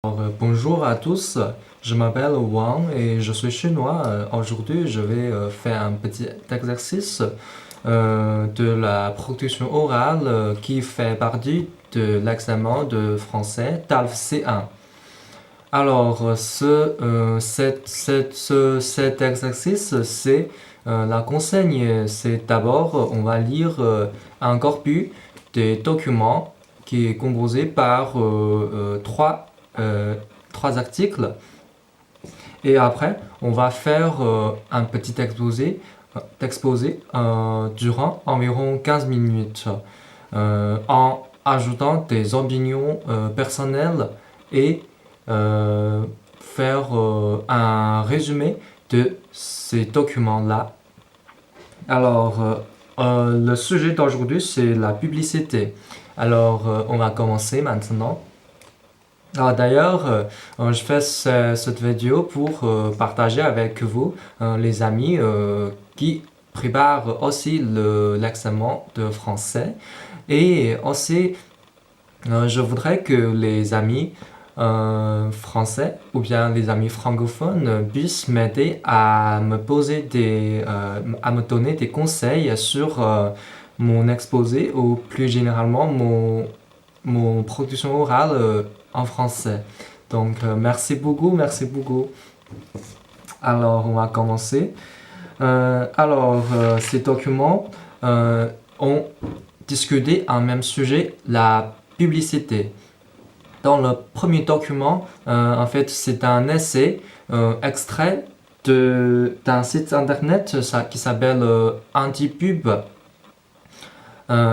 Bonjour à tous, je m'appelle Wang et je suis chinois. Aujourd'hui, je vais faire un petit exercice de la production orale qui fait partie de l'examen de français TALF C1. Alors, cet exercice, c'est la consigne. C'est d'abord, on va lire un corpus des documents qui est composé par trois articles. Et après, on va faire un petit exposé durant environ 15 minutes en ajoutant des opinions personnelles et faire un résumé de ces documents-là. Alors, le sujet d'aujourd'hui, c'est la publicité. Alors, on va commencer maintenant. D'ailleurs, je fais cette vidéo pour partager avec vous, les amis, qui préparent aussi l'examen de français. Et aussi, je voudrais que les amis français ou bien les amis francophones puissent m'aider à à me donner des conseils sur mon exposé ou plus généralement mon production orale en français. Donc, merci beaucoup, merci beaucoup. Alors, on va commencer. Ces documents ont discuté un même sujet, la publicité. Dans le premier document, en fait, c'est un essai extrait d'un site internet qui s'appelle Antipub.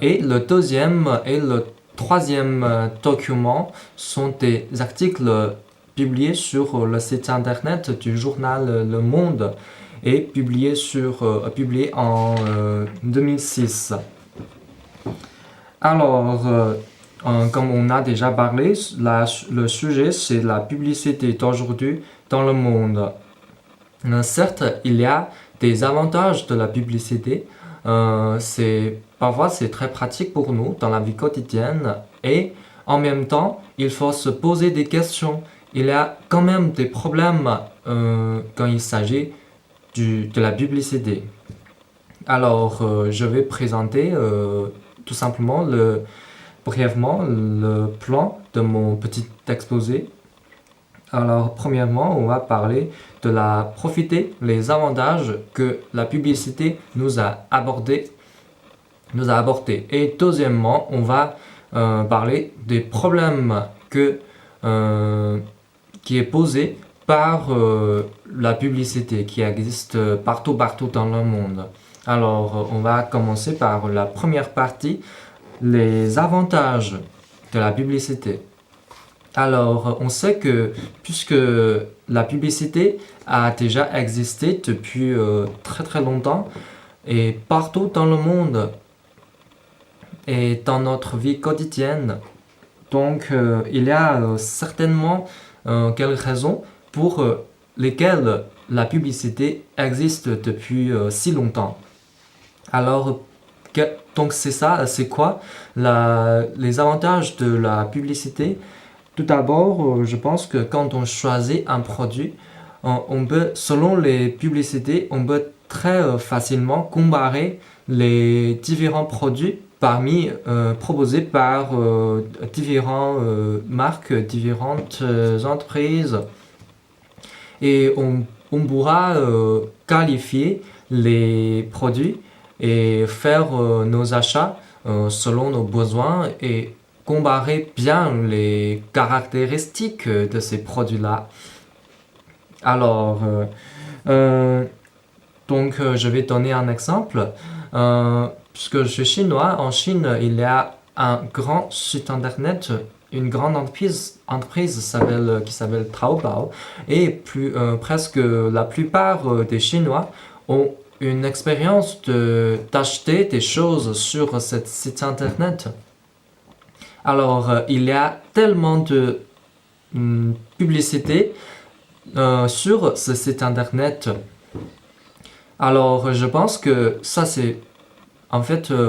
Et le deuxième et le troisième document sont des articles publiés sur le site internet du journal Le Monde et publiés en 2006. Alors, comme on a déjà parlé, le sujet c'est la publicité d'aujourd'hui dans le monde. Certes, il y a des avantages de la publicité. Parfois, c'est très pratique pour nous dans la vie quotidienne et en même temps, il faut se poser des questions. Il y a quand même des problèmes quand il s'agit de la publicité. Alors, je vais présenter tout simplement brièvement le plan de mon petit exposé. Alors, premièrement, on va parler de profiter les avantages que la publicité nous a apportés. Et deuxièmement, on va parler des problèmes qui est posé par la publicité qui existe partout dans le monde. Alors, on va commencer par la première partie, les avantages de la publicité. Alors, on sait que puisque la publicité a déjà existé depuis très très longtemps et partout dans le monde et dans notre vie quotidienne, donc il y a certainement quelques raisons pour lesquelles la publicité existe depuis si longtemps. Alors, donc c'est quoi les avantages de la publicité? Tout d'abord, je pense que quand on choisit un produit, on peut, selon les publicités, on peut très facilement comparer les différents produits proposés par différentes marques, différentes entreprises. Et on pourra qualifier les produits et faire nos achats selon nos besoins et comparer bien les caractéristiques de ces produits-là. Alors, je vais donner un exemple. Puisque je suis chinois, en Chine, il y a un grand site internet, une grande entreprise qui s'appelle Taobao, et presque la plupart des Chinois ont une expérience d'acheter des choses sur ce site internet. Alors, il y a tellement de publicité sur ce site internet. Alors, je pense que ça,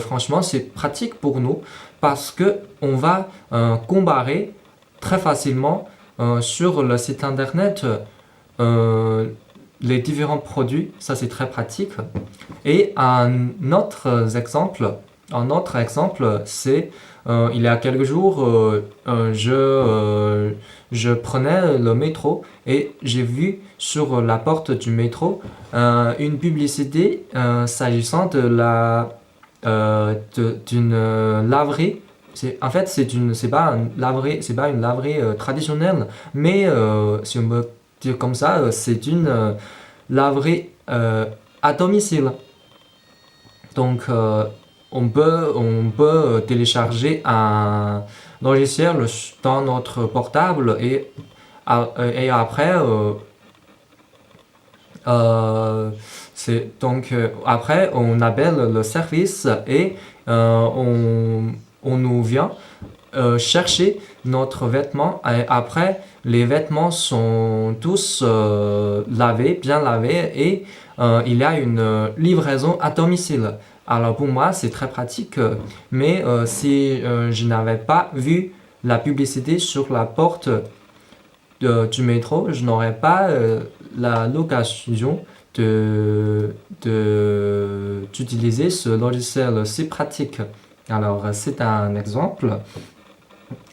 franchement, c'est pratique pour nous parce que on va comparer très facilement sur le site internet les différents produits, ça c'est très pratique. Et un autre exemple, c'est il y a quelques jours, je prenais le métro et j'ai vu sur la porte du métro une publicité s'agissant de d'une laverie. En fait, c'est pas une laverie traditionnelle, mais si on peut dire comme ça, c'est une laverie à domicile. Donc, on peut télécharger un logiciel dans notre portable et après, après, on appelle le service et on nous vient chercher notre vêtement. Et après, les vêtements sont tous bien lavés et il y a une livraison à domicile. Alors pour moi, c'est très pratique, mais si je n'avais pas vu la publicité sur la porte du métro, je n'aurais pas l'occasion d'utiliser ce logiciel si pratique. Alors, c'est un exemple.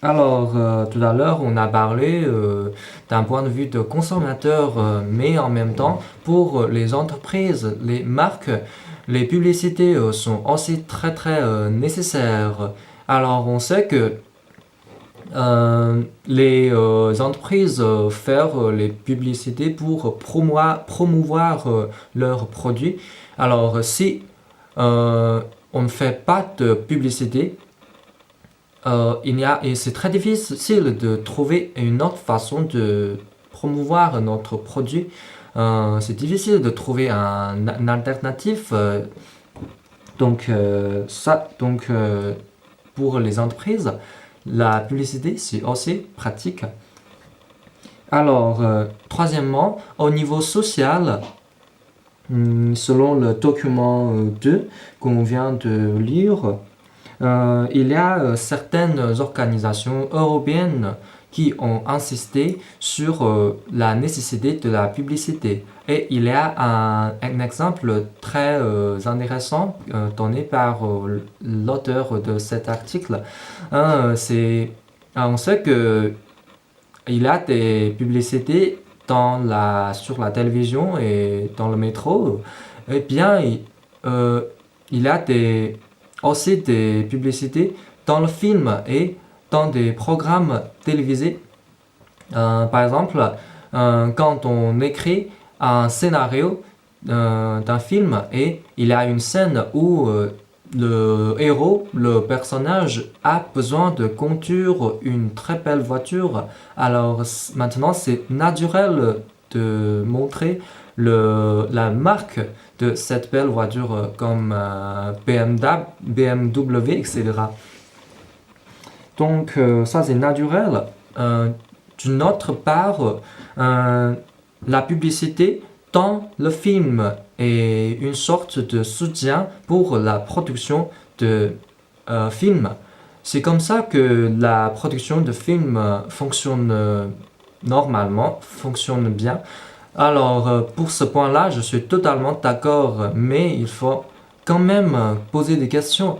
Alors, tout à l'heure, on a parlé d'un point de vue de consommateur, mais en même temps, pour les entreprises, les marques, les publicités sont aussi très très nécessaires. Alors, on sait que les entreprises font les publicités pour promouvoir leurs produits. Alors, si on ne fait pas de publicité, et c'est très difficile de trouver une autre façon de promouvoir notre produit. C'est difficile de trouver un alternatif. Pour les entreprises, la publicité, c'est aussi pratique. Alors, troisièmement, au niveau social, selon le document 2 qu'on vient de lire, il y a certaines organisations européennes qui ont insisté sur la nécessité de la publicité. Et il y a un exemple très intéressant donné par l'auteur de cet article. On sait que il y a des publicités sur la télévision et dans le métro. Eh bien, il y a aussi des publicités dans le film et dans des programmes télévisés. Par exemple, quand on écrit un scénario d'un film et il y a une scène où le héros, le personnage, a besoin de conduire une très belle voiture. Alors maintenant, c'est naturel de montrer la marque de cette belle voiture comme BMW, etc. Donc ça c'est naturel. D'une autre part, la publicité dans le film est une sorte de soutien pour la production de films. C'est comme ça que la production de films fonctionne normalement, fonctionne bien. Alors, pour ce point-là, je suis totalement d'accord, mais il faut quand même poser des questions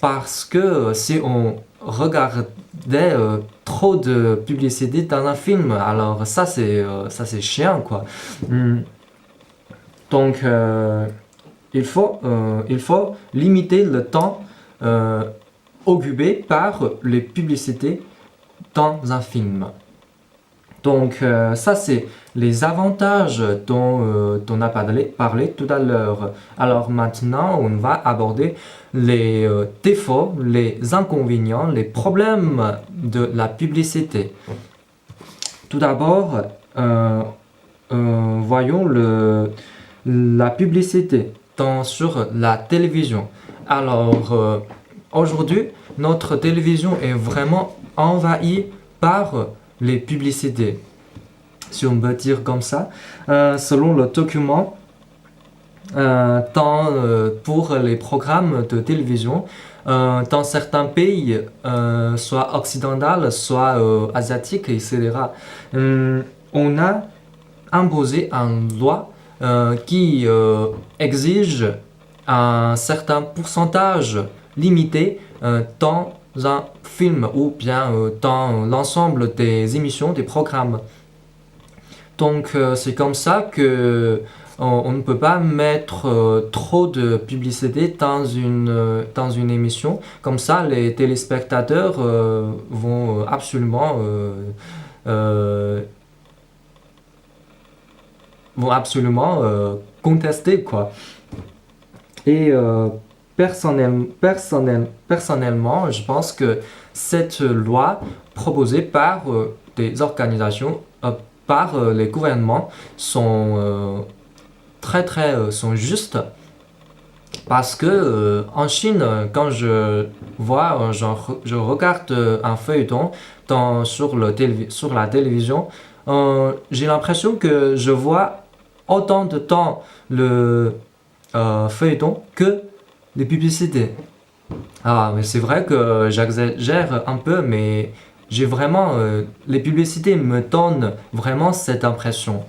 parce que si on regardait trop de publicité dans un film, alors ça c'est chiant quoi. Donc, il faut limiter le temps occupé par les publicités dans un film. Donc ça c'est les avantages dont on a parlé tout à l'heure. Alors maintenant on va aborder les défauts, les inconvénients, les problèmes de la publicité. Tout d'abord, voyons la publicité sur la télévision. Alors aujourd'hui notre télévision est vraiment envahie par les publicités, si on peut dire comme ça. Selon le document, pour les programmes de télévision, dans certains pays, soit occidentaux, soit asiatiques, etc., on a imposé une loi qui exige un certain pourcentage limité dans un film ou bien dans l'ensemble des émissions, des programmes. Donc c'est comme ça que on ne peut pas mettre trop de publicité dans une émission. Comme ça, les téléspectateurs vont euh, absolument contester, quoi. Et personnellement, je pense que cette loi proposée par des organisations, par les gouvernements, sont sont justes. Parce que en Chine, quand je regarde un feuilleton sur la télévision, j'ai l'impression que je vois autant de temps le feuilleton que les publicités. Ah, mais c'est vrai que j'exagère un peu, mais j'ai vraiment les publicités me donnent vraiment cette impression.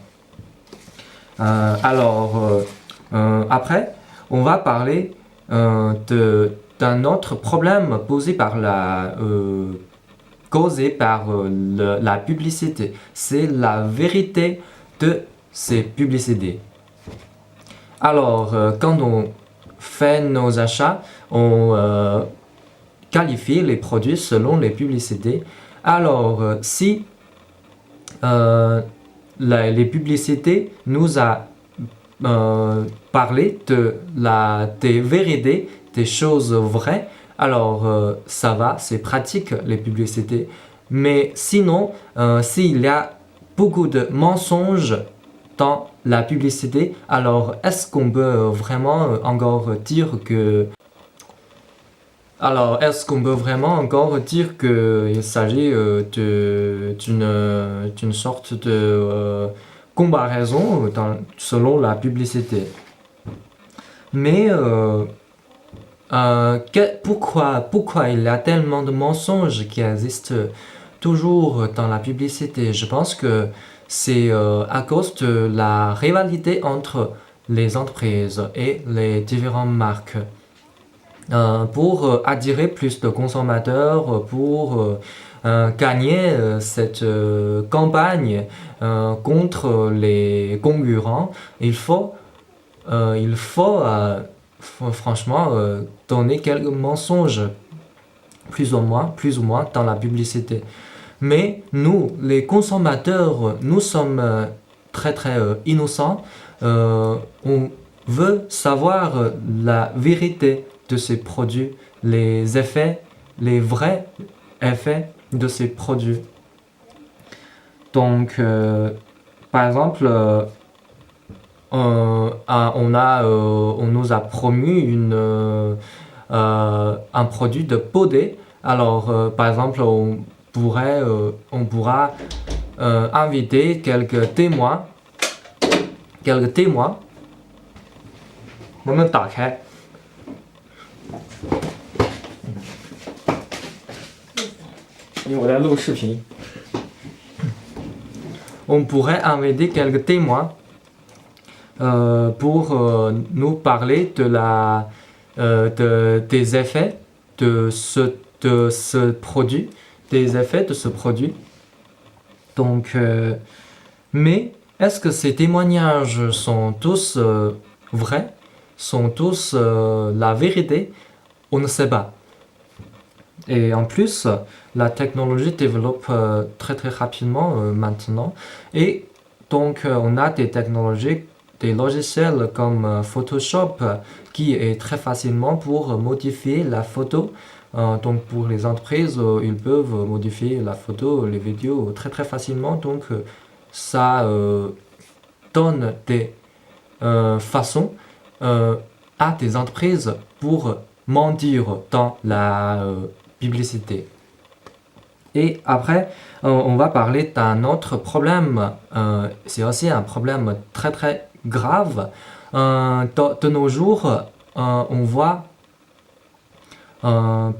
Après, on va parler d'un autre problème causé par la publicité. C'est la vérité de ces publicités. Alors, quand on fait nos achats, on qualifie les produits selon les publicités. Alors, si les publicités nous a parlé des vérités, des choses vraies, alors ça va, c'est pratique les publicités. Mais sinon, s'il y a beaucoup de mensonges dans la publicité, alors est-ce qu'on peut vraiment encore dire que qu'il s'agit d'une sorte de comparaison selon la publicité? Mais pourquoi il y a tellement de mensonges qui existent toujours dans la publicité? Je pense que c'est à cause de la rivalité entre les entreprises et les différentes marques. Pour attirer plus de consommateurs, pour gagner cette campagne contre les concurrents, il faut franchement donner quelques mensonges, plus ou moins dans la publicité. Mais nous, les consommateurs, nous sommes très innocents. On veut savoir la vérité de ces produits, les vrais effets de ces produits. Donc, par exemple, on nous a promu un produit de podé. Alors, par exemple, on pourra inviter quelques témoins. 能不能打开？因为我在录视频。On pourrait inviter quelques témoins pour nous parler des effets de ce produit, Donc, mais est-ce que ces témoignages sont tous vrais, sont tous la vérité? On ne sait pas. Et en plus, la technologie développe très rapidement maintenant. Et donc, on a des technologies, des logiciels comme Photoshop qui est très facilement pour modifier la photo. Donc, pour les entreprises, ils peuvent modifier la photo, les vidéos très facilement. Donc, ça donne des façons à des entreprises pour mentir dans la publicité. Et après, on va parler d'un autre problème. C'est aussi un problème très grave. De nos jours, on voit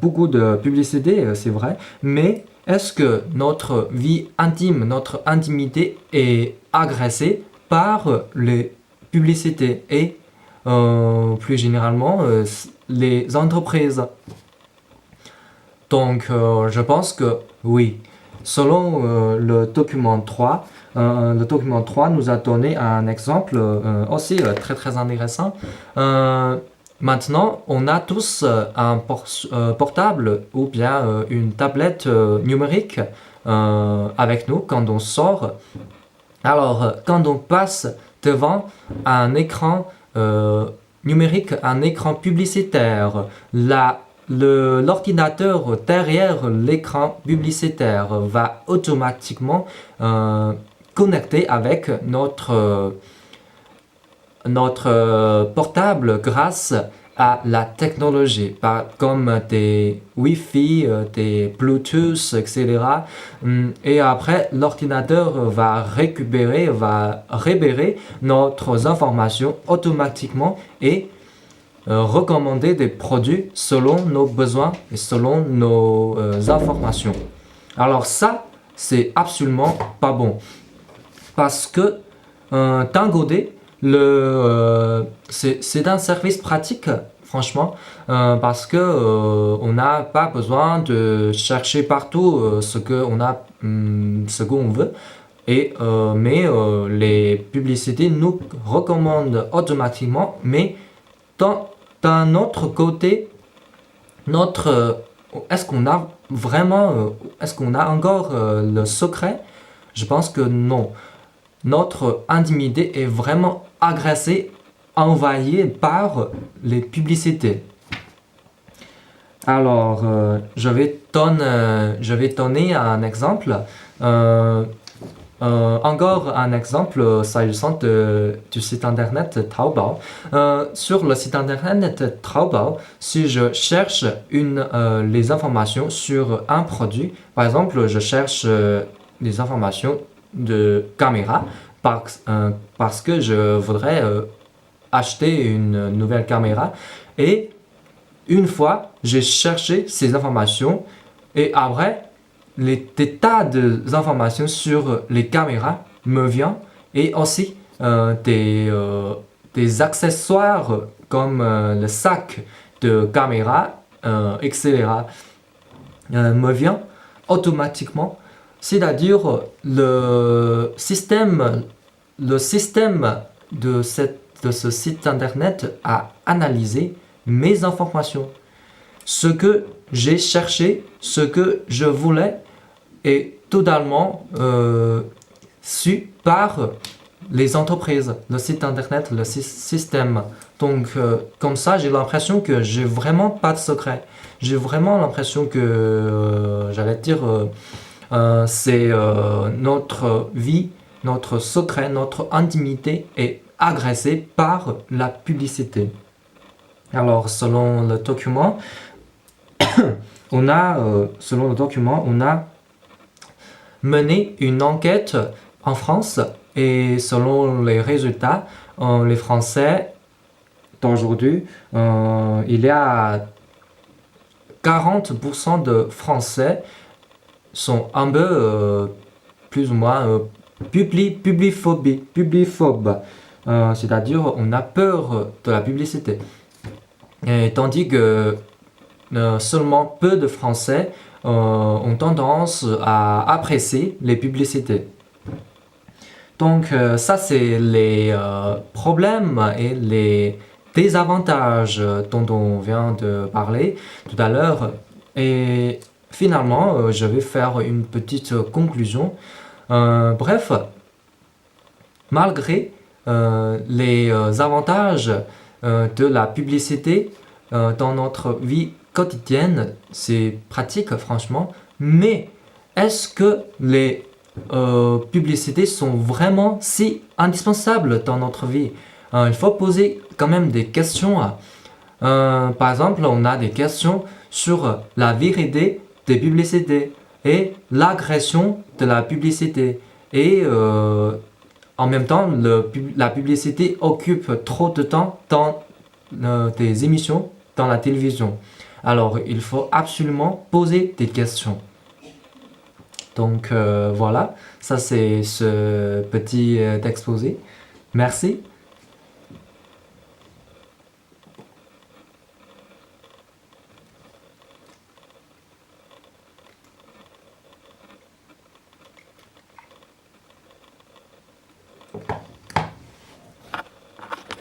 beaucoup de publicité, c'est vrai, mais est-ce que notre vie intime, notre intimité est agressée par les publicités et plus généralement les entreprises? Donc, je pense que oui. Selon le document 3 nous a donné un exemple aussi très très intéressant. Maintenant, on a tous un portable ou bien une tablette numérique avec nous quand on sort. Alors, quand on passe devant un écran numérique, un écran publicitaire, l'ordinateur derrière l'écran publicitaire va automatiquement connecter avec notre portable grâce à la technologie, comme des Wi-Fi, des Bluetooth, etc. Et après, l'ordinateur va repérer notre information automatiquement et recommander des produits selon nos besoins et selon nos informations. Alors ça, c'est absolument pas bon. Parce que d'un côté, c'est un service pratique, franchement, parce que on n'a pas besoin de chercher partout ce qu'on veut. Mais les publicités nous recommandent automatiquement, mais d'un autre côté, est-ce qu'on a vraiment, est-ce qu'on a encore le secret? Je pense que non. Notre intimité est vraiment agressée, envahie par les publicités. Alors, je vais donner un exemple. Encore un exemple s'agissant du site internet Taobao. Sur le site internet Taobao, si je cherche les informations sur un produit, par exemple, je cherche des informations de caméra parce que je voudrais acheter une nouvelle caméra. Et une fois, j'ai cherché ces informations et après, des tas d'informations sur les caméras me viennent et aussi des accessoires comme le sac de caméra, etc. Me viennent automatiquement. C'est-à-dire le système de ce site internet a analysé mes informations. Ce que j'ai cherché, ce que je voulais est totalement su par les entreprises, le site internet, le système. Donc, comme ça, j'ai l'impression que j'ai vraiment pas de secret. J'ai vraiment l'impression que, j'allais dire, c'est notre vie, notre secret, notre intimité est agressée par la publicité. Alors, selon le document, on a mené une enquête en France et selon les résultats, les Français d'aujourd'hui, il y a 40% de Français sont un peu plus ou moins publiphobes, c'est-à-dire on a peur de la publicité. Et tandis que seulement peu de Français ont tendance à apprécier les publicités. Donc ça c'est les problèmes et les désavantages dont on vient de parler tout à l'heure. Et finalement, je vais faire une petite conclusion. Bref, malgré les avantages de la publicité dans notre vie quotidienne, c'est pratique franchement, mais est-ce que les publicités sont vraiment si indispensables dans notre vie? Il faut poser quand même des questions. Par exemple, on a des questions sur la vérité des publicités et l'agression de la publicité. Et en même temps, la publicité occupe trop de temps dans des émissions, dans la télévision. Alors, il faut absolument poser des questions. Donc, voilà, ça c'est ce petit exposé. Merci.